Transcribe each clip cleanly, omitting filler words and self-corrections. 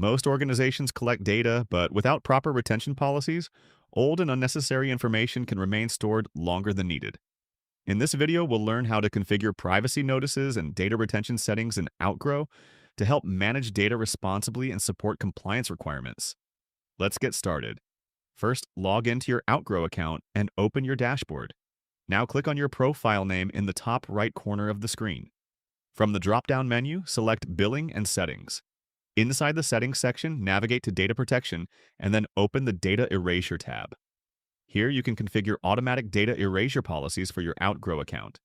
Most organizations collect data, but without proper retention policies, old and unnecessary information can remain stored longer than needed. In this video, we'll learn how to configure privacy notices and data retention settings in Outgrow to help manage data responsibly and support compliance requirements. Let's get started. First, log into your Outgrow account and open your dashboard. Now click on your profile name in the top right corner of the screen. From the drop-down menu, select Billing and Settings. Inside the Settings section, navigate to Data Protection and then open the Data Erasure tab. Here you can configure automatic data erasure policies for your Outgrow account.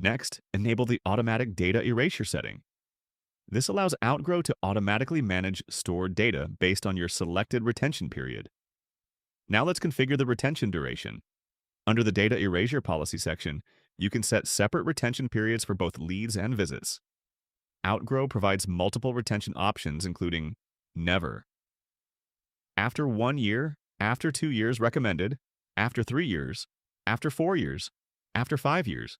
Next, enable the automatic data erasure setting. This allows Outgrow to automatically manage stored data based on your selected retention period. Now let's configure the retention duration. Under the data erasure policy section, you can set separate retention periods for both leads and visits. Outgrow provides multiple retention options, including never, after 1 year, after 2 years recommended, after 3 years, after 4 years, after 5 years.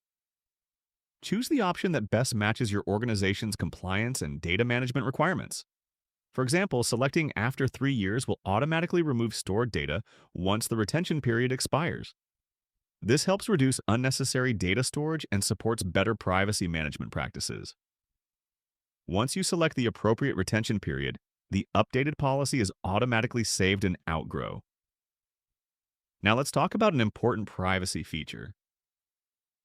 Choose the option that best matches your organization's compliance and data management requirements. For example, selecting after 3 years will automatically remove stored data once the retention period expires. This helps reduce unnecessary data storage and supports better privacy management practices. Once you select the appropriate retention period, the updated policy is automatically saved in Outgrow. Now let's talk about an important privacy feature.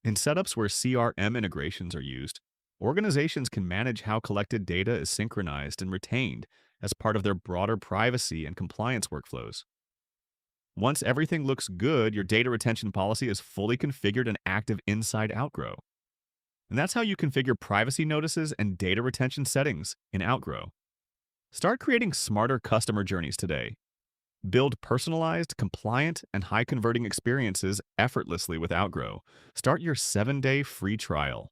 In setups where CRM integrations are used, organizations can manage how collected data is synchronized and retained as part of their broader privacy and compliance workflows. Once everything looks good, your data retention policy is fully configured and active inside Outgrow. And that's how you configure privacy notices and data retention settings in Outgrow. Start creating smarter customer journeys today. Build personalized, compliant, and high-converting experiences effortlessly with Outgrow. Start your 7-day free trial.